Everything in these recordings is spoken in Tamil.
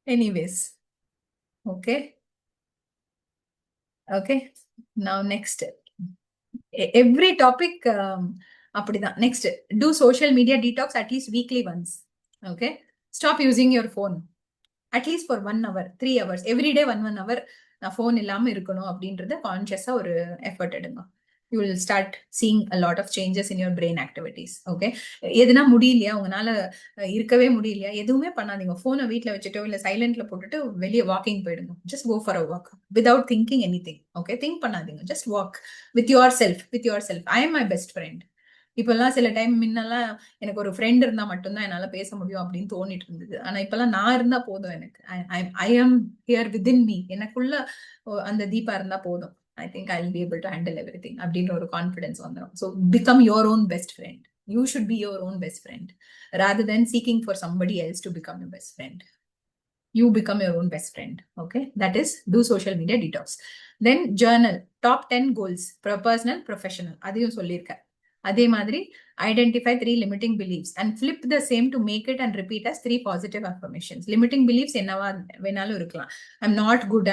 Anyways, okay. Okay, now next. Every topic அப்படிதான். Next, do social media detox at least weekly once. Okay, stop using your phone at least for 1 hour, 3 hours, every day 1 hour நான் ஃபோன் இல்லாம இருக்கணும் அப்படின்றத கான்சியஸா ஒரு எஃபர்ட் எடுங்க. You will start seeing a lot of changes in your brain activities. Okay, எதுனா முடியலையா, உங்களால இருக்கவே முடியலையா, எதுவுமே பண்ணாதீங்க. போனை வீட்டுல வச்சுட்டோ இல்ல சைலண்ட்ல போட்டுட்டு வெளியே வாக்கிங் போயிடுங்க. Just go for a walk without thinking anything. Okay, think பண்ணாதீங்க. Just walk with your self. With your self. I am my best friend. இப்பெல்லாம் சில டைம் முன்னெல்லாம் எனக்கு ஒரு ஃப்ரெண்ட் இருந்தா மட்டும்தான் என்னால பேச முடியும் அப்படின்னு தோணிட்டு இருந்தது. ஆனா இப்பெல்லாம் நான் இருந்தா போதும் எனக்கு. I am here within me. எனக்குள்ள அந்த தீபா இருந்தா போதும். I think I will be able to handle every thing அப்படின்ற ஒரு கான்ஃபிடன்ஸ் வந்துடும். So become your own best friend. You should be your own best friend rather than seeking for somebody else to become your best friend. You become your own best friend. Okay, that is, do social media detox. Then journal top 10 goals, personal, professional. அதையும் சொல்லியிருக்கேன். அதே மாதிரி identify 3 limiting beliefs and flip the same to make it and repeat as 3 positive affirmations. Limiting beliefs என்னவா வேணாலும் இருக்கலாம். I'm not good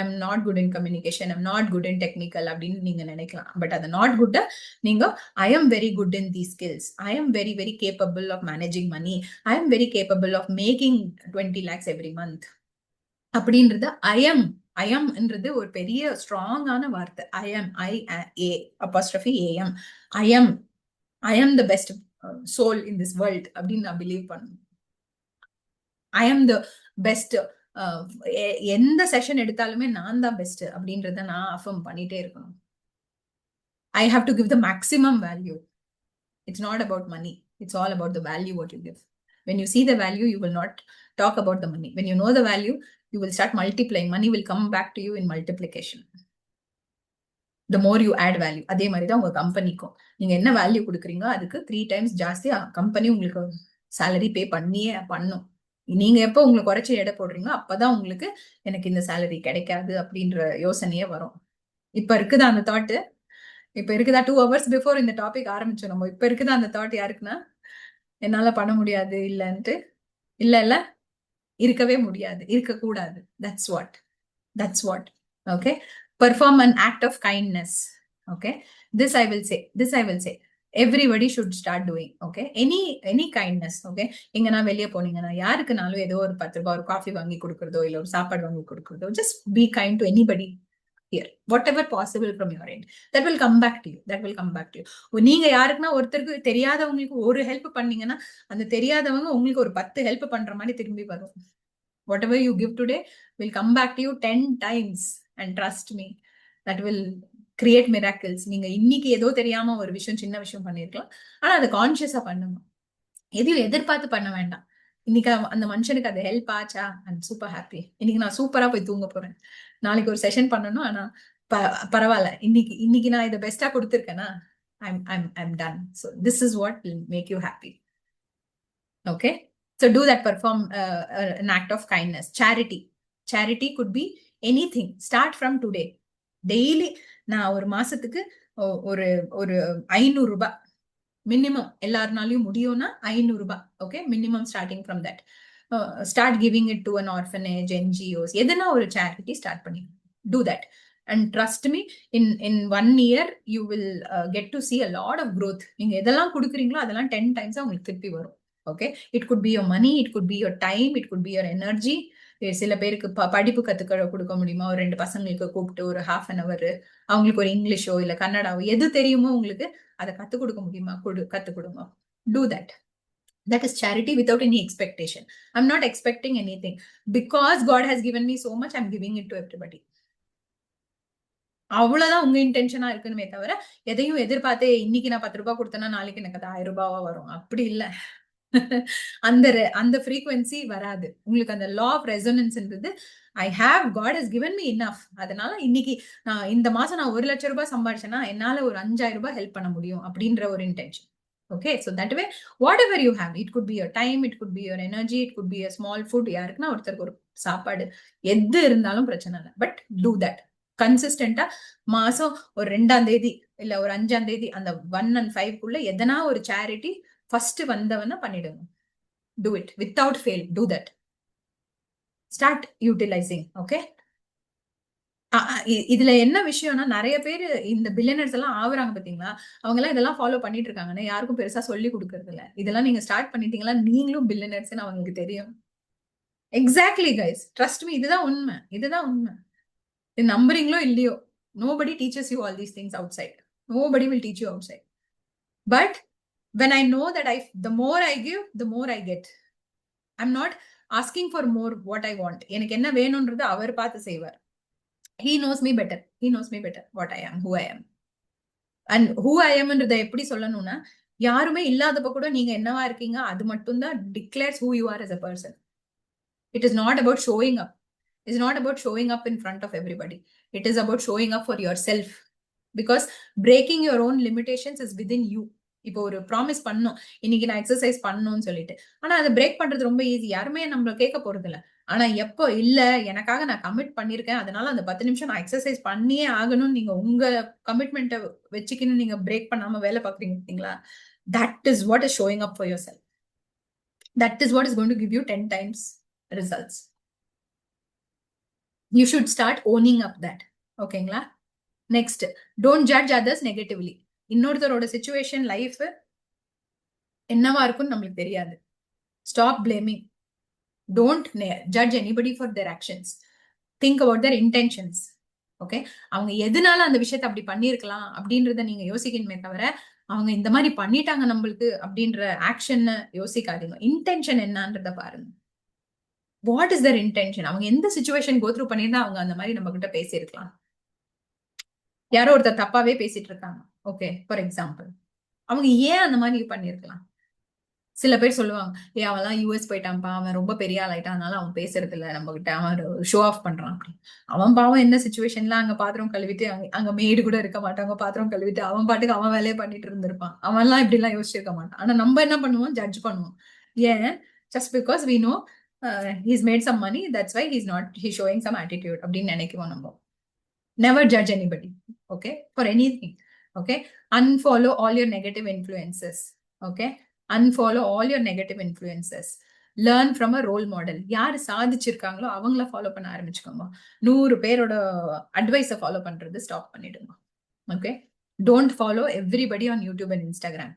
in communication, I'm not good in technical அப்படின்னு நீங்க நினைக்கலாம். பட் அது நாட் குட்டை நீங்க I am very good in the skills, I am very very capable of managing money, I am very capable of making 20 lakhs every month அப்படின்றது ஐஎம்ன்றது ஒரு பெரிய ஸ்ட்ராங்கான வார்த்தை. I am the best soul in this world அப்படின்னு நான் பிலீவ் பண்ணணும். I am the best. எந்த செஷன் எடுத்தாலுமே நான் தான் பெஸ்ட் அப்படின்றத நான் அஃபர்ம் பண்ணிட்டே இருக்கணும். I have to give the maximum value. It's not about money, it's all about the value what you give. When you see the value, you will not talk about the money. When you know the value, you will start multiplying. Money will come back to you in multiplication. The more you add value. அதே மாதிரி தான் உங்க கம்பெனிக்கும் நீங்க என்ன வேல்யூ கொடுக்குறீங்க அதுக்கு 3 times ஜாஸ்தி கம்பெனி உங்களுக்கு சேலரி பே பண்ணியே பண்ணும். நீங்க எப்போ உங்களுக்கு குறைச்சி எடை போடுறீங்களோ அப்பதான் உங்களுக்கு எனக்கு இந்த சேலரி கிடைக்காது அப்படின்ற யோசனையே வரும். இப்ப இருக்குதா அந்த தாட்டு? இப்ப இருக்குதா? 2 hours பிஃபோர் இந்த டாபிக் ஆரம்பிச்சோம் நம்ம. இப்ப இருக்குதா அந்த தாட் யாருக்குன்னா என்னால பண்ண முடியாது இல்லன்ட்டு? இல்ல இருக்கவே முடியாது, இருக்கக்கூடாது. That's what. Okay, perform an act of kindness. Okay, this I will say everybody should start doing. Okay, any kindness. Okay, இங்க நான் வெளியே போனீங்கன்னா யாருக்குனாலும் ஏதோ ஒரு 10 ரூபாய் ஒரு காஃபி வாங்கி கொடுக்கறதோ இல்ல ஒரு சாப்பாடு வாங்கி கொடுக்கறதோ, just be kind to anybody here, whatever possible from your end. That will come back to you. நீங்க யாருக்குன்னா ஒருத்தருக்கு தெரியாதவங்களுக்கு ஒரு ஹெல்ப் பண்ணீங்கன்னா அந்த தெரியாதவங்க உங்களுக்கு ஒரு 10 ஹெல்ப் பண்ற மாதிரி திரும்பி வரும். Whatever you give today will come back to you 10 times, and trust me, that will create miracles. நீங்க இன்னைக்கு ஏதோ தெரியாம ஒரு விஷயம், சின்ன விஷயம் பண்ணிருக்கலாம், ஆனா அதை கான்சியஸா பண்ணுங்க. எதையும் எதிர்பார்த்து பண்ண வேண்டாம். இன்னைக்கு அந்த மனுஷனுக்கு அது ஹெல்ப் ஆச்சா, ஐம் சூப்பர் ஹாப்பி. இன்னைக்கு நான் சூப்பரா போய் தூங்க போறேன். நாளைக்கு ஒரு செஷன் பண்ணணும், ஆனா பரவாயில்ல, இன்னைக்கு நான் இதை பெஸ்டா கொடுத்துருக்கேன்னா I'm done. So this is what will make you happy. Okay, so do that. Perform an act of kindness. Charity could be anything. Start from today. Daily நான் ஒரு மாசத்துக்கு ஒரு 500 ரூபாய் மினிமம் எல்லாருனாலையும் முடியும்னா 500 ரூபாய். Okay, minimum starting from that. Start giving it to an orphanage, NGOs, எதுனா ஒரு சேரிட்டி ஸ்டார்ட் பண்ணி do that. And trust me, in 1 year you will get to see a lot of growth. நீங்க எதெல்லாம் கொடுக்குறீங்களோ அதெல்லாம் 10 times உங்களுக்கு திருப்பி வரும். Okay, it could be your money, it could be your time, it could be your energy. சில பேருக்கு படிப்பு கொடுக்க முடியுமா, ஒரு 2 பசங்களுக்கு கூப்பிட்டு ஒரு 1/2 an hour அவங்களுக்கு ஒரு இங்கிலீஷோ இல்ல கன்னடாவோ எது தெரியுமோ உங்களுக்கு அதை கத்துக் கொடுக்க முடியுமா, கத்துக் கொடுங்க. Do that is charity without any expectation. I'm not expecting anything. Because God has given me so much, I'm giving it to everybody. அவ்வளவுதான் உங்க இன்டென்ஷனா இருக்குன்னு தவிர எதையும் எதிர்பார்த்தே இன்னைக்கு நான் 10 ரூபாய் கொடுத்தேன்னா நாளைக்கு எனக்கு அது 1000 ரூபாவா வரும் அப்படி இல்ல. அந்த ஃப்ரீக்வன்சி வராது உங்களுக்கு. அந்த லா ஆஃப் ரெசோனன்ஸ்ன்றது God has given me enough. அதனால இன்னைக்கு நான் இந்த மாசம் நான் 1 லட்சம் ரூபாய் சம்பாதிச்சேன்னா என்னால ஒரு 5000 ரூபாய் ஹெல்ப் பண்ண முடியும் அப்படின்ற ஒரு intention. Okay, so that way whatever you have, it could be your time, it could be your energy, it could be a small food. யாருக்குன்னா ஒருத்தருக்கு ஒரு சாப்பாடு எது இருந்தாலும் பிரச்சனை இல்லை. But do that கன்சிஸ்டன்டா. மாசம் ஒரு 2ஆம் தேதி இல்ல ஒரு 5ஆம் தேதி அந்த 1 and 5 எதனா ஒரு சேரிட்டி ஃபர்ஸ்ட் வந்தவன பண்ணிடுங்க. do it without fail. Do that. Start utilizing. Okay. இதுல என்ன விஷயம்னா, நிறைய பேர் இந்த பில்லியனர்ஸ் எல்லாம் ஆகுறாங்க பாத்தீங்களா, அவங்க எல்லாம் இதெல்லாம் ஃபாலோ பண்ணிட்டு இருக்காங்கன்னு யாருக்கும் பெருசா சொல்லி கொடுக்கறது இல்ல. இதெல்லாம் நீங்க ஸ்டார்ட் பண்ணிட்டீங்களா, நீங்களும் பில்லியனர்ஸ்னு அவங்களுக்கு தெரியும். எக்ஸாக்ட்லி கைஸ், ட்ரஸ்ட் மீ, இதுதான் உண்மை. இதுதான் உண்மை. நம்புறீங்களோ இல்லையோ, nobody teaches you all these things outside. Nobody will teach you outside. But when I know that the more I give, the more I get. I'm not asking for more what I want. எனக்கு என்ன வேணும்ன்றது அவர் பார்த்து செய்வார். He knows me better. He knows me better. What I am, who I am. And who I am ன்றதை எப்படி சொல்லணும்னா, யாருமே இல்லாதப்ப கூட நீங்க என்னவா இருக்கீங்க, அது மட்டும் தான் declares who you are as a person. It is not about showing up. It's not about showing up in front of everybody. It is about showing up for yourself. Because breaking your own limitations is within you. இப்போ ஒரு ப்ராமிஸ் பண்ணணும், இன்னைக்கு நான் எக்ஸசைஸ் பண்ணணும்னு சொல்லிட்டு, ஆனா அதை பிரேக் பண்றது ரொம்ப ஈஸி. யாருமே நம்மள கேட்க போறது இல்ல. ஆனா எப்போ இல்ல, எனக்காக நான் கமிட் பண்ணிருக்கேன், அதனால அந்த 10 நிமிஷம் நான் எக்ஸசைஸ் பண்ணியே ஆகணும்னு நீங்க உங்க கமிட்மெண்ட்டை வச்சுக்கின்னு நீங்க பிரேக் பண்ணாம வேலை பாக்குறீங்க பாத்தீங்களா, that is what is showing up for yourself. That is what is going to give you 10 times results. You should start owning up that. ஓகேங்களா? Next, don't judge others negatively. இன்னொருத்தரோட சிச்சுவேஷன், லைஃப் என்னவா இருக்கும்னு நம்மளுக்கு தெரியாது. Stop blaming. Don't judge anybody for their actions. Think about their intentions. Okay, அவங்க எதனால அந்த விஷயத்த அப்படி பண்ணிருக்கலாம் அப்படின்றத நீங்க யோசிக்கணுமே தவிர, அவங்க இந்த மாதிரி பண்ணிட்டாங்க நம்மளுக்கு அப்படின்ற ஆக்ஷன் யோசிக்காதீங்க. இன்டென்ஷன் என்னன்றத பாருங்க. What is Dhar intention? அவங்க எந்த சிச்சுவேஷன் கோத்ரூ பண்ணியிருந்தா அவங்க அந்த மாதிரி நம்ம கிட்ட பேசியிருக்கலாம். யாரோ ஒருத்தர் தப்பாவே பேசிட்டு இருக்காங்க, ஓகே, ஃபார் எக்ஸாம்பிள், அவங்க ஏன் அந்த மாதிரி பண்ணிருக்கலாம்? சில பேர் சொல்லுவாங்க, அவன்லாம் யூஎஸ் போயிட்டான்ப்பா, அவன் ரொம்ப பெரிய ஆள் ஆயிட்டான், அதனால அவன் பேசுறது இல்ல நம்ம கிட்ட, அவன் ஷோ ஆஃப் பண்றான் அப்படி. அவன் பாவம் என்ன சிச்சுவேஷன்ல அங்க பாத்திரம் கழுவிட்டு, அங்க மேடு கூட இருக்க மாட்டாங்க, பாத்திரம் கழுவிட்டு அவன் பாட்டுக்கு அவன் வேலையை பண்ணிட்டு இருந்திருப்பான். அவன்லாம் இப்படி எல்லாம் யோசிச்சிருக்க மாட்டான். ஆனா நம்ம என்ன பண்ணுவோம், ஜட்ஜ் பண்ணுவோம். ஏன்? Just because we know he's made some money, that's why he's showing some attitude அப்படின்னு நினைக்குவோம் நம்ம. Never judge anybody, okay, for anything. Okay, unfollow all your negative influences. Okay, unfollow all your negative influences. Learn from a role model. யார் சாதிச்சிருக்காங்களோ அவங்கள ஃபாலோ பண்ண ஆரம்பிச்சுக்கோங்க. 100 பேரோட அட்வைஸை ஃபாலோ பண்றது ஸ்டாப் பண்ணிடுங்க. Okay, don't follow everybody on YouTube and Instagram.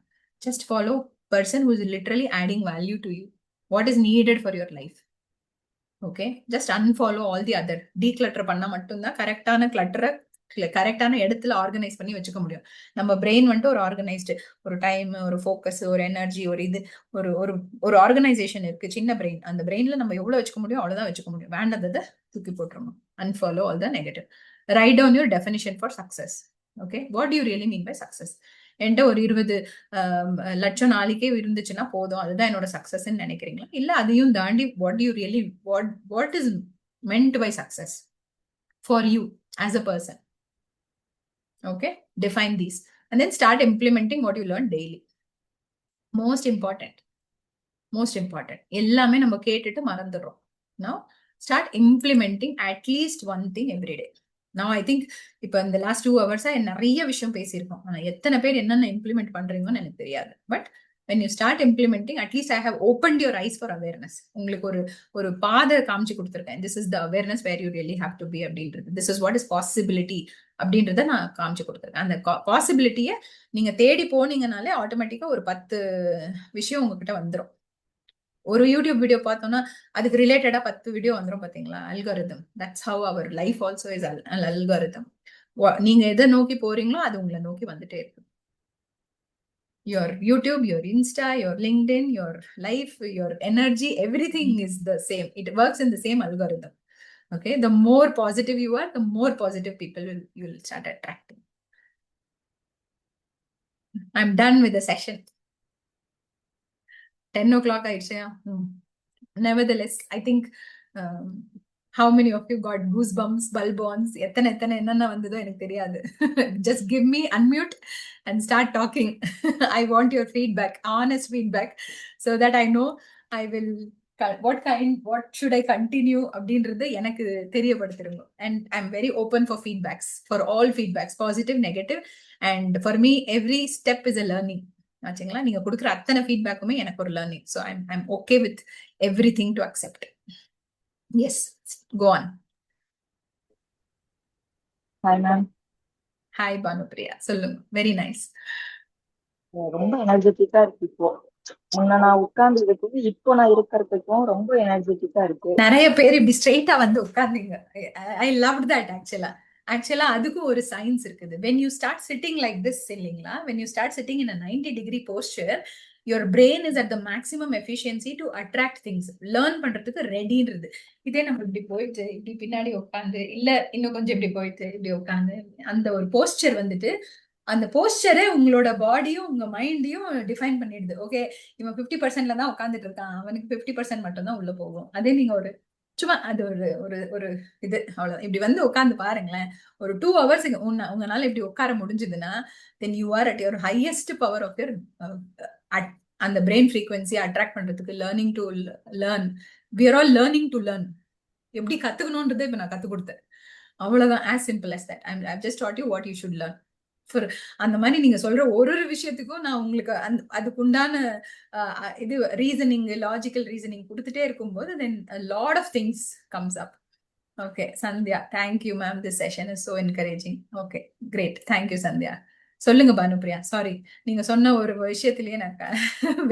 Just follow person who is literally adding value to you. What is needed for your life. Okay, just unfollow all the other. Declutter பண்ணா மட்டும்தான் கரெக்டான கிளட்டரை கரெக்டான இடத்துல ஆர்கனைஸ் பண்ணி வச்சுக்க முடியும். நம்ம பிரெயின் வந்துட்டு ஒரு ஆர்கனைஸ்டு, ஒரு டைம், ஒரு ஃபோக்கஸ், ஒரு எனர்ஜி, ஒரு இது, ஒரு ஒரு ஒரு ஆர்கனைசேஷன் இருக்கு. சின்ன பிரெயின், அந்த பிரெயின்ல நம்ம எவ்வளவு வச்சுக்க முடியும் அவ்வளவுதான் வச்சுக்க முடியும். வேண்டதை தூக்கி போட்டுருணும். Unfollow all the negative. Write down your definition for success. Okay, what do you really mean by success? என்கிட்ட ஒரு 20 லட்சம் நாளைக்கே இருந்துச்சுன்னா போதும், அதுதான் என்னோட சக்சஸ் நினைக்கிறீங்களா? இல்ல அதையும் தாண்டி what you really what is meant by success for you as a person? Okay, define these and then start implementing what you learn daily. Most important, most important. எல்லாமே நம்ம கேட்டுட்டு மறந்துடுறோம். Now start implementing at least one thing every day. நான் ஐ திங்க் இப்போ இந்த லாஸ்ட் 2 hours நிறைய விஷயம் பேசியிருக்கோம். ஆனா எத்தனை பேர் என்னென்ன இம்ப்ளிமெண்ட் பண்றீங்கன்னு எனக்கு தெரியாது. But when you start implementing, at least I have opened your eyes for awareness. உங்களுக்கு ஒரு பாதை காமிச்சு கொடுத்துருக்கேன். this is the awareness where you really have to be அப்படின்றது. this is what is possibility அப்படின்றத நான் காமிச்சு கொடுத்துருக்கேன். அந்த பாசிபிலிட்டியை நீங்க தேடி போனீங்கனாலே ஆட்டோமேட்டிக்கா ஒரு 10 விஷயம் உங்ககிட்ட வந்துடும். ஒரு யூடியூப் வீடியோ பார்த்தோம்னா அதுக்கு ரிலேட்டடா 10 வீடியோ வந்துடும் பாத்தீங்களா? Algorithm. That's how our life also is algorithm. நீங்க எதை நோக்கி போறீங்களோ அது உங்களை நோக்கி வந்துட்டே இருக்கு. your YouTube, your Insta, your LinkedIn, your life, your energy, everything is the same. It works in the same algorithm. Okay, the more positive you are, the more positive people you will start attracting. I'm done with the session. 10 o'clock ஆயிடுச்சா? Nevertheless, I think how many of you got goosebumps, bulbons? எத்தனை என்னென்ன வந்ததோ எனக்கு தெரியாது. Just give me unmute and start talking. I want your feedback, honest feedback, so that I know I will what should I continue அப்படின்றது எனக்கு தெரியப்படுத்திருங்க. And I'm very open for feedbacks, for all feedbacks, positive, negative, and for me every step is a learning. ஆச்சுங்களா? நீங்க கொடுக்குற அத்தனை ஃபீட்பேக்குமே எனக்கு ஒரு learning. So I'm okay with everything to accept. Yes, go on. Hi ma'am. Hi Bhanupriya, சொல்லுங்க. Very nice. ரொம்ப எனர்ஜெட்டிக்கா இருக்கு இப்போ. முன்ன நான் உட்கார்ந்ததுக்கும் இப்போ நான் இருக்கிறதுக்கும் ரொம்ப எனர்ஜெட்டிக்கா இருக்கு. நிறைய பேர் இப்படி ஸ்ட்ரெயிட்டா வந்து உட்கார்ந்தீங்க. I love that. ஆக்சுவலா அதுக்கும் ஒரு சயின்ஸ் இருக்குது. when you start sitting like this இல்லைங்களா, when you start sitting in a 90-degree posture, your brain is at the maximum efficiency to attract things. Learn பண்றதுக்கு ரெடின்றது. இதே நம்ம இப்படி போயிட்டு இப்படி பின்னாடி உட்காந்து, இல்ல இன்னும் கொஞ்சம் இப்படி போயிட்டு இப்படி உட்காந்து, அந்த ஒரு போஸ்டர் வந்துட்டு, அந்த போஸ்டரே உங்களோட பாடியும் உங்க மைண்டையும் டிஃபைன் பண்ணிடுது. ஓகே, இவன் 50% தான் உட்காந்துட்டு இருக்கான், அவனுக்கு 50% மட்டும் தான் உள்ள போகும். அதே நீங்க ஒரு சும்மா அது ஒரு ஒரு ஒரு இது அவ்வளவு இப்படி வந்து உட்காந்து பாருங்களேன். ஒரு 2 hours உங்களால இப்படி உட்கார முடிஞ்சதுன்னா, then you are at your highest power of your அந்த பிரெயின் ஃப்ரீக்வன்சி அட்ராக்ட் பண்றதுக்கு. Learning to learn, we are all learning to learn. எப்படி கத்துக்கணும்ன்றதை இப்ப நான் கத்து கொடுத்தேன். அவ்வளவுதான். as simple as that. I've just taught you what you should learn. அந்த மாதிரி நீங்க சொல்ற ஒரு விஷயத்துக்கும் நான் உங்களுக்கு அதுக்கு உண்டான இது ரீசனிங், லாஜிக்கல் ரீசனிங் கொடுத்துட்டே இருக்கும்போது then a lot of things comes up. Okay, Sandhya, thank you ma'am, this session is so encouraging. Okay, great, thank you Sandhya. சொல்லுங்க பானுப்ரியா, சாரி. நீங்க சொன்ன ஒரு விஷயத்திலேயே நான்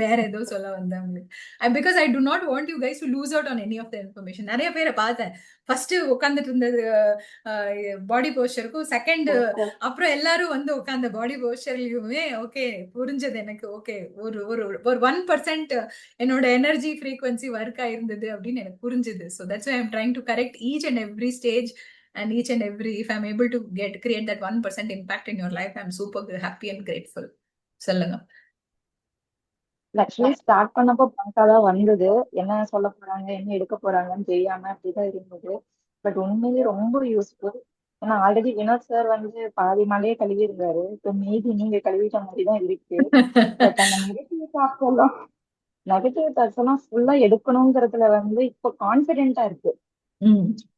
வேற ஏதோ சொல்ல வந்தேன் உங்களுக்கு. Because I do not want you guys to lose out on any of the information. நிறைய பேரை பார்த்தேன், ஃபர்ஸ்ட் உட்காந்துட்டு இருந்தது பாடி போஸ்டருக்கும், செகண்ட் அப்புறம் எல்லாரும் வந்து உட்காந்த பாடி போஸ்டர்லயுமே ஓகே புரிஞ்சது எனக்கு. ஓகே, ஒரு ஒரு ஒரு 1% என்னோட எனர்ஜி ஃப்ரீக்வன்சி ஒர்க் ஆயிருந்தது அப்படின்னு எனக்கு புரிஞ்சுது. So that's why I'm trying to correct each and every stage and each and every, if I'm able to create that 1% impact in your life, I'm super happy and grateful. சொல்லுங்க. ஆக்சுவலி ஸ்டார்ட் பண்ணப்போ பங்காதான் வந்தது. என்ன சொல்ல போறாங்க, என்ன எடுக்க போறாங்கன்னு தெரியாம அப்படிதான் இருந்தது. பட் உண்மையிலேயே ரொம்ப யூஸ்ஃபுல். ஏன்னா ஆல்ரெடி வினோத் சார் வந்து பாதி மலையே கழுவி இருந்தாரு. இப்போ மீதி நீங்க கழுவிட்ட மாதிரி தான் இருக்கு. பட் அந்த நெகட்டிவ் தாட்ஸ் எல்லாம் ஃபுல்லா எடுக்கணுங்கிறதுல வந்து இப்போ கான்பிடென்டா இருக்கு.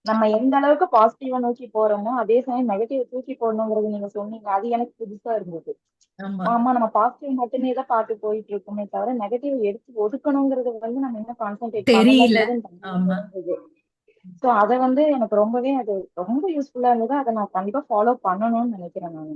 நம்ம எந்த அளவுக்கு பாசிட்டிவா நோக்கி போறோமோ அதே சமயம் நெகட்டிவ் தூக்கி போடணுங்கிறது நீங்க சொன்னீங்க, அது எனக்கு புதுசா இருந்தது. ஆமா, நம்ம பாசிட்டிவ் மட்டுமே தான் பார்த்து போயிட்டு இருக்கோமே தவிர நெகட்டிவ் எடுத்து ஒதுக்கணுங்கிறது வந்து நம்ம என்ன கான்சென்ட்ரேட் பண்ணலங்கிறது தெரிஞ்சது. சோ அத வந்து எனக்கு ரொம்பவே அது ரொம்ப யூஸ்ஃபுல்லா இருந்தது. அதை நான் கண்டிப்பா ஃபாலோ பண்ணணும்னு நினைக்கிறேன் நான்.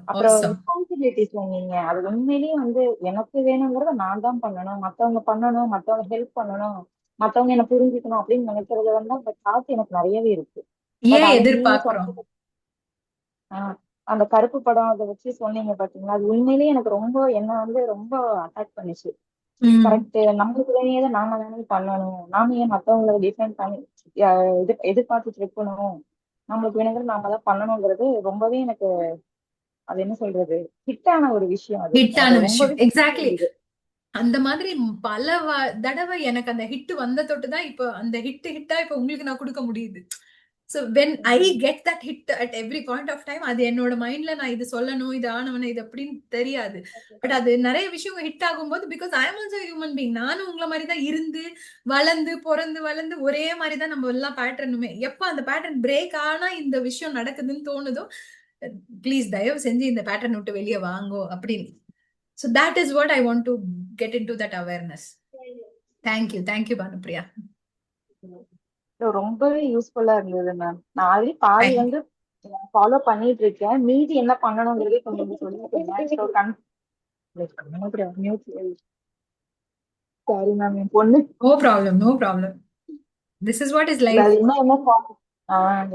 அப்புறம் ரெஸ்பான்சிபிலிட்டி சொன்னீங்க, அது உண்மையிலேயே வந்து எனக்கு வேணுங்கிறத நான் தான் பண்ணணும், மத்தவங்க பண்ணணும், மத்தவங்க ஹெல்ப் பண்ணணும், மத்தவங்க என்ன புரிஞ்சுக்கணும் அப்படின்னு நினைக்கிறது வந்து அந்த தாட் எனக்கு நிறையவே இருக்கு. அந்த கருப்பு படம் அதை வச்சு சொன்னீங்க பாத்தீங்களா, அது உண்மையிலேயே எனக்கு ரொம்ப என்ன வந்து ரொம்ப அட்டாக் பண்ணிச்சு. கரெக்ட், நம்மளுக்கு வேலையை நாம தானே பண்ணணும், நாம ஏன் மத்தவங்களை டிஃபைன் பண்ணி எதிர்பார்த்துட்டு இருக்கணும், நம்மளுக்கு வேணுங்கிறது நாம தான் பண்ணணுங்கிறது ரொம்பவே எனக்கு அது என்ன சொல்றது ஹிட்டான ஒரு விஷயம். அது ஹிட்டான விஷயம். எக்ஸாக்ட்லி. அந்த மாதிரி பல தடவை எனக்கு அந்த ஹிட் வந்த தொட்டுதான் இப்ப அந்த ஹிட்டா இப்ப உங்களுக்கு நான் கொடுக்க முடியுது. So when I get that hit at every point of time, அது என்னோட மைண்ட்ல நான் இது சொல்லணும், இது ஆனவன இது அப்படின்னு தெரியாது. பட் அது நிறைய விஷயம் ஹிட் ஆகும்போது, because I am also human being, நானும் உங்களை மாதிரி தான் இருந்து வளர்ந்து ஒரே மாதிரி தான் நம்ம எல்லாம் பேட்டர்னுமே. எப்ப அந்த பேட்டர்ன் பிரேக் ஆனா இந்த விஷயம் நடக்குதுன்னு தோணுதோ, ப்ளீஸ் தயவு செஞ்சு இந்த பேட்டர்ன் விட்டு வெளியே வாங்கோ அப்படின்னு. So that is what I want to get into, that awareness. Thank you Bhanupriya. ரொம்பவே யூஸ்ஃபுல்லா இருந்தது மேம். நான் ஆல்ரெடி பாதி வந்து ஃபாலோ பண்ணிட்டு இருக்கேன், மீதி என்ன பண்ணணுங்கிறதே கொஞ்சம் சொல்லிருக்கேன். சாரி மேம், என் பொண்ணு. No problem. This is what is life.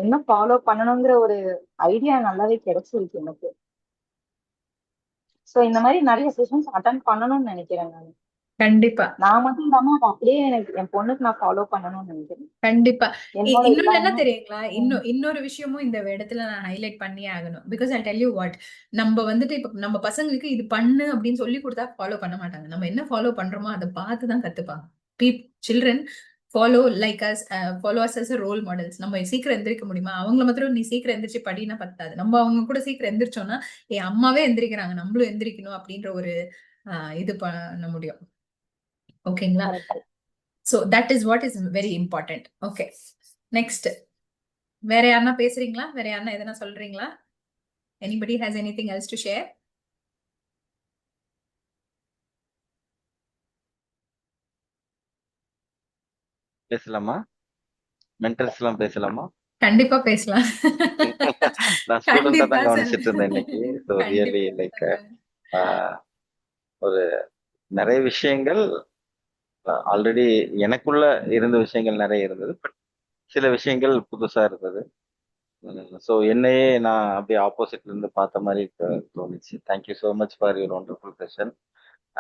என்ன ஃபாலோ பண்ணணுங்கிற ஒரு ஐடியா நல்லாவே கிடைச்சிருக்கு எனக்கு. சோ இந்த மாதிரி நிறைய செஷன்ஸ் அட்டெண்ட் பண்ணணும்னு நினைக்கிறேன் நான். கண்டிப்பா. நான் மட்டும் இல்லாம அப்படியே எனக்கு என் பொண்ணுக்கு நான் ஃபாலோ பண்ணணும்னு நினைக்கிறேன். கண்டிப்பா. இன்னொன்னு என்ன தெரியுங்களா, இன்னொரு விஷயமும் இந்த இடத்துல நான் ஹைலைட் பண்ணியே ஆகணும். Because I tell you what, நம்ம வந்துட்டு இப்ப நம்ம பசங்களுக்கு இது பண்ணு அப்படின்னு சொல்லி கொடுத்தா ஃபாலோ பண்ண மாட்டாங்க. நம்ம என்ன ஃபாலோ பண்றோமோ அதை பார்த்துதான் கத்துப்பாங்க. Children follow like us, follow us as role models. நம்ம சீக்கிரம் எந்திரிக்க முடியுமா, அவங்கள மாத்திரம் நீ சீக்கிரம் எந்திரிச்சு படினா பத்தாது. நம்ம அவங்க கூட சீக்கிரம் எந்திரிச்சோம்னா, என் அம்மாவே எந்திரிக்கிறாங்க, நம்மளும் எந்திரிக்கணும் அப்படின்ற ஒரு இது பண்ண முடியும். ஓகேங்களா? So that is what is very important. Okay, next. வேற யாரா பேசுறீங்களா? வேற யாரா எதனா சொல்றீங்களா? Anybody has anything else to share? பேசலாமா? மென்டர்ஸ் எல்லாம் பேசலாமா? கண்டிப்பா பேசலாம். நான் ஸ்டூடெண்டா கண்டிப்பா தான் சார். கவனிச்சிட்டு இருந்தேன் இன்னைக்கு. ஸோ ரியலி கண்டிப்பா. லைக் ஒரு நிறைய விஷயங்கள் ஆல்ரெடி எனக்குள்ள இருந்த விஷயங்கள் நிறைய இருந்தது. பட் சில விஷயங்கள் புதுசா இருந்தது. ஸோ என்னையே நான் அப்படியே ஆப்போசிட்ல இருந்து பார்த்த மாதிரி தோணுச்சு. Thank you so much for your wonderful session.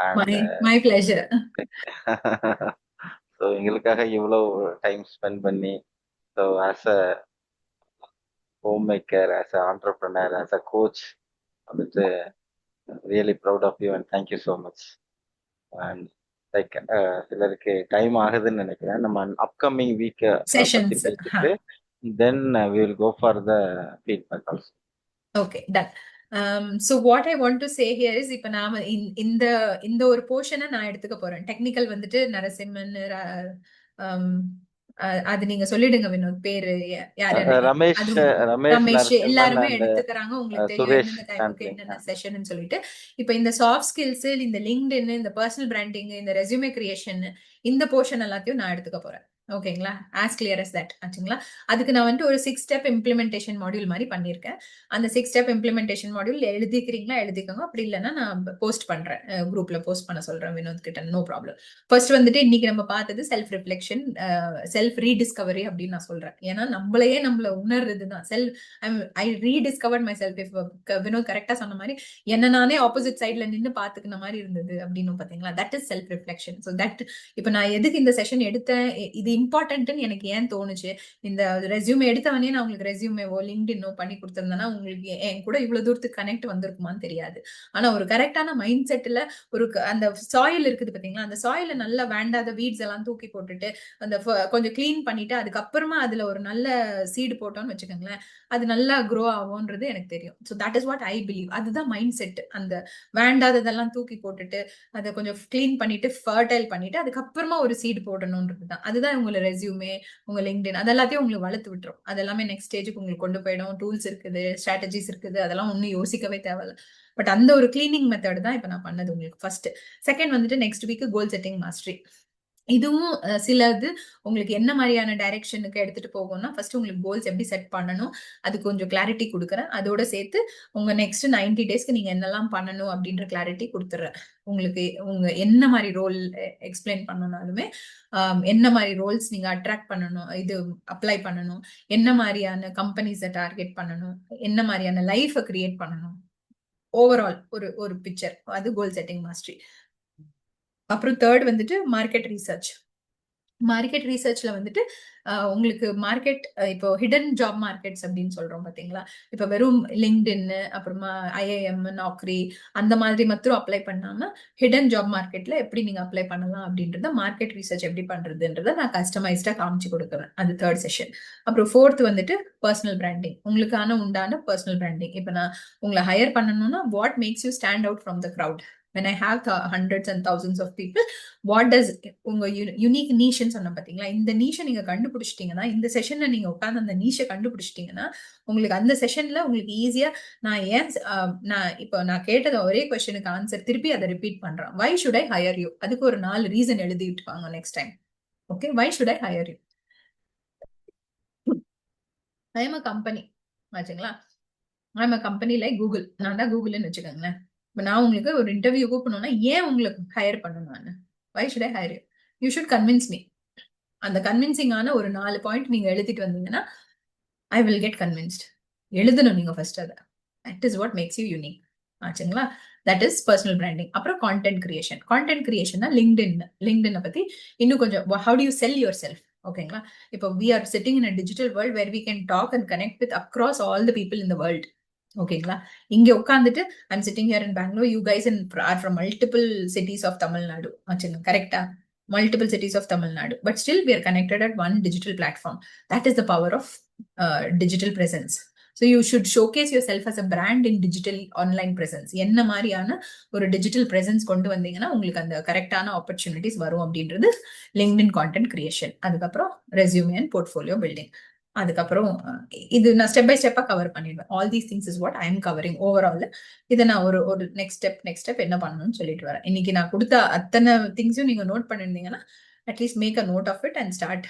And my pleasure. So எங்களுக்காக இவ்வளோ டைம் ஸ்பெண்ட் பண்ணி, so as a homemaker, as a entrepreneur, as a coach வந்துட்டு really proud of you and thank you so much. And like சிலருக்கு டைம் ஆகுதுன்னு நினைக்கிறேன். நம்ம அப்கமிங் வீக் பத்தி செஷன்ஸ். பேசிட்டு தென் we will go for the feedback also. Okay, done. So what I want to say here is இப்ப நாம இந்த ஒரு போர்ஷனை நான் எடுத்துக்க போறேன். டெக்னிக்கல் வந்துட்டு நரசிம்மன், அது நீங்க சொல்லிடுங்க வினோத் பேரு யாருன்னு. ரமேஷ் அது ரமேஷ் ரமேஷ் நரசிம்மன் எல்லாருமே அண்ட் எடுத்துக்கிறாங்க. உங்களுக்கு தெரியும் சுரேஷ் எந்தெந்த டைமுக்கு ஹேண்ட்லிங். என்னென்ன செஷன் சொல்லிட்டு. இப்ப இந்த சாஃப்ட் ஸ்கில்ஸ், இந்த லிங்க்டின், இந்த பர்சனல் பிராண்டிங், இந்த ரெஸ்யூமே கிரியேஷன், இந்த போர்ஷன் எல்லாத்தையும் நான் எடுத்துக்க போறேன். ஓகேங்களா? ஆஸ் கிளியர் அஸ் தட் ஆச்சுங்களா? அதுக்கு நான் வந்துட்டு ஒரு 6 ஸ்டெப் இம்ப்ளிமெண்டேஷன் மாடியூல் மாதிரி பண்ணியிருக்கேன். அந்த 6 ஸ்டெப் இம்ப்ளிமெண்டேஷன் மாடியூல் எழுதிக்கிறீங்களா எழுதிக்கோங்க. அப்படி இல்லைன்னா நான் போஸ்ட் பண்றேன், குரூப்ல போஸ்ட் பண்ண சொல்றேன் வினோத் கிட்ட. No problem. ஃபர்ஸ்ட் வந்துட்டு இன்னைக்கு நம்ம பார்த்தது செல்ஃப் ரிஃப்ளெக்ஷன், செல்ஃப் ரீடிஸ்கவரி அப்படின்னு நான் சொல்றேன். ஏன்னா நம்மளையே நம்மள உணர்றதுதான் ஐ ரீடிஸ்கவர்ட் மை செல்ஃப். வினோத் கரெக்டா சொன்ன மாதிரி என்ன நானே ஆப்போசிட் சைட்ல நின்று பாத்துக்கின மாதிரி இருந்தது அப்படின்னு பாத்தீங்களா? That is self reflection. So that இப்ப நான் எதுக்கு இந்த செஷன் எடுத்தேன், இது இம்பார்ட்டன்ட்னு எனக்கு ஏன் தோணுச்சு, இந்த ரெஸ்யூமே எடுத்தவனே நான் உங்களுக்கு ரெஸ்யூமேவோ லிங்க்டின்னோ பண்ணி கொடுத்திருந்தேன்னா உங்களுக்கு என் கூட இவ்வளவு தூரத்துக்கு கனெக்ட் வந்திருக்குமான்னு தெரியாது. ஆனா ஒரு கரெக்டான மைண்ட் செட்ல அந்த சாயில் இருக்குது பாத்தீங்களா, அந்த சாயில நல்லா வேண்டாத வீட்ஸ் எல்லாம் தூக்கி போட்டுட்டு அந்த கொஞ்சம் கிளீன் பண்ணிட்டு அதுக்கப்புறமா அதுல ஒரு நல்ல சீடு போட்டோம்னு வச்சுக்கோங்களேன், அது நல்லா க்ரோ ஆகும்ன்றது எனக்கு தெரியும். So that is what I believe. அதுதான் மைண்ட் செட். அந்த வேண்டாததெல்லாம் தூக்கி போட்டுட்டு அதை கொஞ்சம் கிளீன் பண்ணிட்டு ஃபர்டைல் பண்ணிட்டு அதுக்கப்புறமா ஒரு சீடு போடணும்ன்றது தான். அதுதான் உங்களை ரெஸ்யூமே, உங்க லிங்க்டின் அதெல்லாத்தையும் உங்களுக்கு வளர்த்து விட்டுரும். அதெல்லாமே நெக்ஸ்ட் ஸ்டேஜுக்கு உங்களுக்கு கொண்டு போயிடும். டூல்ஸ் இருக்குது, ஸ்ட்ராட்டஜிஸ் இருக்குது, அதெல்லாம் ஒன்றும் யோசிக்கவே தேவையில்ல. பட் அந்த ஒரு கிளீனிங் மெத்தட் தான் இப்ப நான் பண்ணது உங்களுக்கு ஃபர்ஸ்ட். செகண்ட் வந்துட்டு நெக்ஸ்ட் வீக் கோல் செட்டிங் மாஸ்டரி. இதுவும் சிலது உங்களுக்கு என்ன மாதிரியான டைரக்ஷனுக்கு எடுத்துட்டு போகும்னா, ஃபர்ஸ்ட் உங்களுக்கு கோல்ஸ் எப்படி செட் பண்ணணும் அது கொஞ்சம் கிளாரிட்டி கொடுக்குறேன். அதோட சேர்த்து உங்க நெக்ஸ்ட் 90 டேஸ்க்கு நீங்க என்னெல்லாம் பண்ணணும் அப்படின்ற கிளாரிட்டி கொடுத்துறேன். உங்களுக்கு உங்க என்ன மாதிரி ரோல் எக்ஸ்பிளைன் பண்ணணும்னாலுமே, என்ன மாதிரி ரோல்ஸ் நீங்க அட்ராக்ட் பண்ணணும், இது அப்ளை பண்ணணும், என்ன மாதிரியான கம்பெனிஸை டார்கெட் பண்ணணும், என்ன மாதிரியான லைஃபை கிரியேட் பண்ணணும், ஓவரால் ஒரு பிக்சர். அது கோல் செட்டிங் மாஸ்டரி. அப்புறம் தேர்ட் வந்துட்டு மார்க்கெட் ரிசர்ச். மார்க்கெட் ரிசர்ச்ல வந்துட்டு உங்களுக்கு மார்க்கெட் இப்போ ஹிடன் ஜாப் மார்க்கெட்ஸ் அப்படின்னு சொல்றோம் பாத்தீங்களா. இப்ப வெறும் லிங்க்டின், அப்புறமா IIM, நாக்ரி அந்த மாதிரி மட்டும் அப்ளை பண்ணாம ஹிடன் ஜாப் மார்க்கெட்ல எப்படி நீங்க அப்ளை பண்ணலாம் அப்படின்றத மார்க்கெட் ரிசர்ச் எப்படி பண்றதுன்றத நான் கஸ்டமைஸ்டா காமிச்சு கொடுக்குறேன். அது தேர்ட் செஷன். அப்புறம் ஃபோர்த் வந்துட்டு பர்சனல் பிராண்டிங். உங்களுக்கான உண்டான பர்சனல் பிராண்டிங். இப்ப நான் உங்களை ஹையர் பண்ணணும்னா what makes you stand out from the crowd. when I have hundreds and thousands of people, what does உங்க யூனிக் நீஷன் சொன்ன பாத்தீங்களா, இந்த நீஷை நீங்க கண்டுபிடிச்சிட்டீங்கன்னா, இந்த செஷன்ல நீங்க உட்கார்ந்து அந்த நீஷை கண்டுபிடிச்சிட்டீங்கன்னா உங்களுக்கு அந்த செஷன்ல உங்களுக்கு ஈஸியா நான் இப்போ நான் கேட்டது ஒரே கொஸ்டினுக்கு ஆன்சர் திருப்பி அதை ரிப்பீட் பண்றேன். Why should I hire you? அதுக்கு ஒரு 4 ரீசன் எழுதிட்டு வாங்க next time. Okay, why should I hire you? I am a company ஆச்சுங்களா. I am a company like Google. நான் தான் கூகுள்னு வச்சுக்கோங்களேன். இப்ப நான் உங்களுக்கு ஒரு இன்டர்வியூ கூப்பிடணும்னா ஏன் உங்களுக்கு ஹையர் பண்ணணும் நான்? Why should I hire you? You should convince me. அந்த கன்வின்சிங்கான ஒரு 4 பாயிண்ட் நீங்க எழுதிட்டு வந்தீங்கன்னா ஐ வில் கெட் கன்வின்ஸ்ட். எழுதணும் நீங்க ஃபர்ஸ்ட். அதை that is what makes you unique ஆச்சுங்களா. That is personal branding. அப்புறம் கான்டென்ட் கிரியேஷன். கான்டென்ட் கிரியேஷன் தான் லிங்க்டின் பத்தி இன்னும் கொஞ்சம் how to you sell your self. ஓகேங்களா. இப்போ we are sitting in a digital world where we can talk and connect with across all the people in the world. ஓகேங்களா. இங்க உட்காந்துட்டு I'm sitting here in Bangalore, you guys are from multiple cities of Tamil Nadu ஆச்சுங்க. கரெக்டா? multiple cities of Tamil Nadu, but still we are connected at one digital platform. That is the power of digital presence. So you should showcase yourself as a brand in digital online presence. என்ன மாதிரியான ஒரு டிஜிட்டல் பிரசன்ஸ் கொண்டு வந்தீங்கன்னா உங்களுக்கு அந்த கரெக்டான ஆப்பர்ச்சுனிட்டிஸ் வரும் அப்படின்றது லிங்க்டின் கான்டென்ட் கிரியேஷன். அதுக்கப்புறம் ரெஸ்யூமே அண்ட் போர்ட்ஃபோலியோ பில்டிங். அதுக்கப்புறம் இது நான் ஸ்டெப் பை ஸ்டெப்பா கவர் பண்ணிடுவேன். All these things is what I am covering overall. இதை நான் ஒரு நெக்ஸ்ட் ஸ்டெப் என்ன பண்ணணும்னு சொல்லிட்டு வரேன். இன்னைக்கு நான் கொடுத்த அத்தனை திங்ஸையும் நீங்க note பண்ணிருந்தீங்கன்னா at least make a note of it and start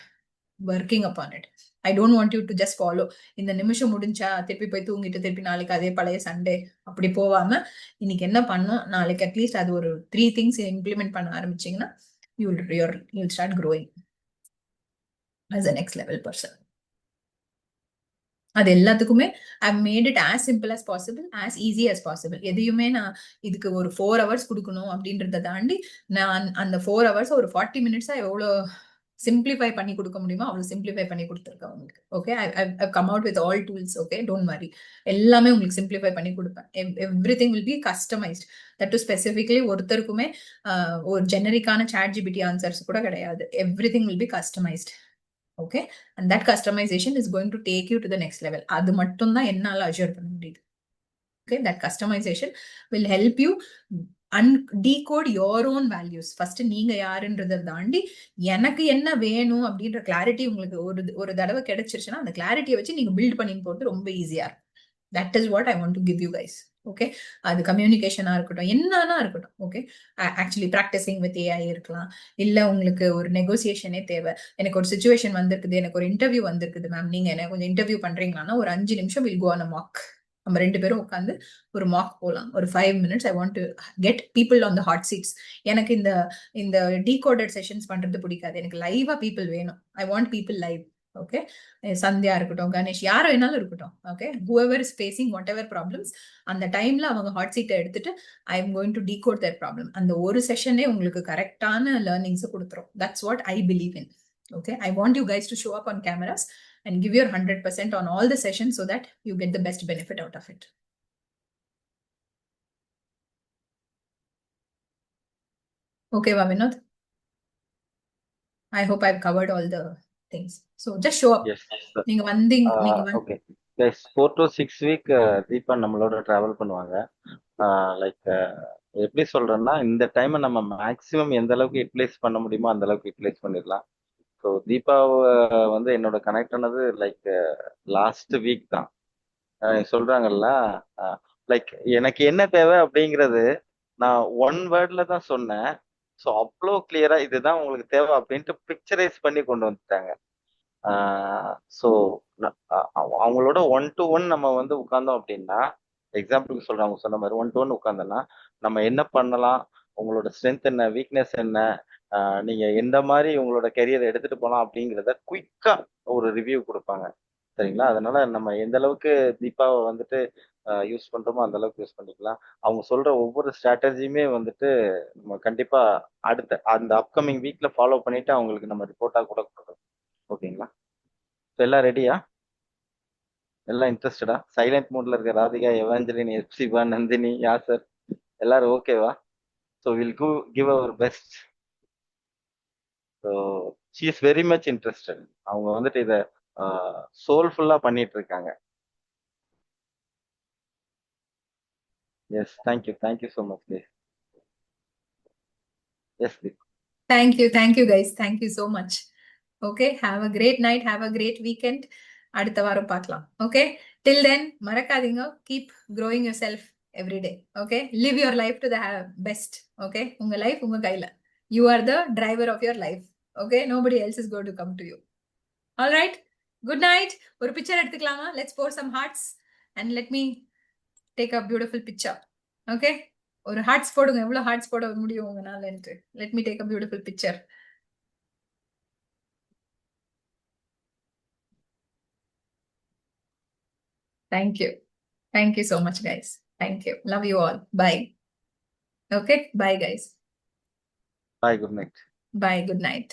working upon it. I don't want you to just follow. இந்த நிமிஷம் முடிஞ்சா திருப்பி போய் தூங்கிட்டு திருப்பி நாளைக்கு அதே பழைய சண்டே அப்படி போகாம இன்னைக்கு என்ன பண்ணோம், நாளைக்கு அட்லீஸ்ட் அது ஒரு 3 things இம்ப்ளிமெண்ட் பண்ண ஆரம்பிச்சீங்கன்னா you'll start growing as a next level person. அது எல்லாத்துக்குமே I've made it as simple as possible, as easy as possible. எதையுமே நான் இதுக்கு ஒரு 4 hours கொடுக்கணும் அப்படின்றத தாண்டி நான் அந்த 4 hours ஒரு 40 minutes எவ்வளோ சிம்பிளிஃபை பண்ணி கொடுக்க முடியுமோ அவ்வளவு சிம்பிளிஃபை பண்ணி கொடுத்துருக்கேன் உங்களுக்கு. Okay, I've come out with all tools. Okay, don't worry, எல்லாமே உங்களுக்கு சிம்பிளிஃபை பண்ணி கொடுப்பேன். Everything will be customized. That too specifically ஒருத்தருக்குமே ஒரு ஜெனரிக்கான ChatGPT ஆன்சர்ஸ் கூட கிடையாது. Everything will be customized. Okay, and that customization is going to take you to the next level. அது மட்டும் தான் என்னால அஷ்யூர் பண்ண முடியுது. Okay, that customization will help you decode your own values. First நீங்க யாருன்றதை தாண்டி எனக்கு என்ன வேணும் அப்படின்ற கிளாரிட்டி உங்களுக்கு ஒரு தடவை கிடைச்சிருச்சுன்னா அந்த கிளாரிட்டியை வச்சு நீங்க பில்ட் பண்ணி போறது ரொம்ப ஈஸியா இருக்கும். That is what I want to give you guys. Okay, அது கம்யூனிகேஷனா இருக்கட்டும், என்னன்னா இருக்கட்டும். Okay, actually practising with AI இருக்கலாம், இல்ல உங்களுக்கு ஒரு நெகோசியேஷனே தேவை. எனக்கு ஒரு சுச்சுவேஷன் வந்திருக்குது, எனக்கு ஒரு இன்டர்வியூ வந்திருக்குது மேம், நீங்க என்ன கொஞ்சம் இன்டர்வியூ பண்றீங்களான்னா ஒரு 5 நிமிஷம் will go on a mock. நம்ம 2 பேரும் உட்காந்து ஒரு மாக் போலாம். ஒரு 5 minutes I want to get people on the hot seats. எனக்கு இந்த டீகோடட் செஷன்ஸ் பண்றது பிடிக்காது, எனக்கு லைவா பீப்புள் வேணும். I want people live. Okay, Sandhya இருக்கட்டும், கணேஷ், யாரோ வேணாலும் இருக்கட்டும். Okay, whoever is facing whatever problems, அந்த டைம்ல அவங்க ஹாட் சீட்டை எடுத்துட்டு I am going to decode their problem. அந்த ஒரு செஷனே உங்களுக்கு கரெக்டான லேர்னிங்ஸ் கொடுத்துரும். That's what I believe in. Okay, I want you guys to show up on cameras and give your 100% on all the sessions so that you get the best benefit out of it. Okay, Vinod? I hope I've covered all the things. So just show up. Yes, sir. நீங்க வந்தீங்க, Okay. Guys, 4 to 6 week Deepa நம்மளோட டிராவல் பண்ணுவாங்க. லைக் எப்படி சொல்றேன்னா, இந்த டைமை நம்ம மேக்ஸிமம் எந்த அளவுக்கு யூட்டிலைஸ் பண்ண முடியுமோ அந்த அளவுக்கு யூட்டிலைஸ் பண்ணிடலாம். ஸோ தீபாவை வந்து என்னோட கனெக்ட் ஆனது லைக் லாஸ்ட் வீக் தான். சொல்றாங்கல்ல, லைக் எனக்கு என்ன தேவை அப்படிங்கிறது நான் 1 wordல தான் சொன்னேன். ஸோ அவ்வளோ கிளியரா இதுதான் உங்களுக்கு தேவை அப்படின்ட்டு பிக்சரைஸ் பண்ணி கொண்டு வந்துட்டாங்க. ஸோ அவங்களோட 1 to 1 நம்ம வந்து உட்கார்ந்தோம் அப்படின்னா, எக்ஸாம்பிளுக்கு சொல்றேன், அவங்க சொன்ன மாதிரி 1 to 1 உட்கார்ந்தோம்னா நம்ம என்ன பண்ணலாம், உங்களோட ஸ்ட்ரென்த் என்ன, வீக்னஸ் என்ன, நீங்க எந்த மாதிரி உங்களோட கெரியரை எடுத்துட்டு போலாம் அப்படிங்கிறத குயிக்கா ஒரு ரிவ்யூ கொடுப்பாங்க. சரிங்களா? அதனால நம்ம எந்த அளவுக்கு தீபாவை வந்துட்டு யூஸ் பண்றோமோ அந்த அளவுக்கு யூஸ் பண்ணிக்கலாம். அவங்க சொல்ற ஒவ்வொரு ஸ்ட்ராட்டஜியுமே வந்துட்டு நம்ம கண்டிப்பா அடுத்த அந்த அப்கமிங் வீக்ல ஃபாலோ பண்ணிட்டு அவங்களுக்கு நம்ம ரிப்போர்ட்டா கூட கொடுக்கணும். ஓகேங்களா? எல்லாம் ரெடியா? எல்லாம் இன்ட்ரெஸ்டடா? சைலண்ட் மூட்ல இருக்க ராதிகா, எவாஞ்சலின், எப்சிபா, நந்தினி, யாசர் எல்லாரும் ஓகேவா? So will give our best. So she is very much interested. அவங்க வந்துட்டு இதை சோல்ஃபுல்லா பண்ணிட்டு இருக்காங்க. Yes, thank you so much. Yes, thank you guys, thank you so much. Okay, have a great night, have a great weekend. அடுத்த வாரம் பார்க்கலாம். Okay, till then மறக்காதீங்க, keep growing yourself every day. Okay, live your life to the best. Okay, உங்க லைஃப் உங்க கையில. You are the driver of your life. Okay, nobody else is going to come to you. All right, good night. ஒரு பிக்சர் எடுத்துக்கலாமா? Let's pour some hearts and let me take a beautiful picture. Okay, ஒரு ஹார்ட்ஸ் போடுங்க, எவ்வளவு ஹார்ட்ஸ் போட முடியும் உங்களால. Let me take a beautiful picture. Thank you so much, guys. Thank you, love you all. Bye. Okay, bye guys. Bye, good night. Bye, good night.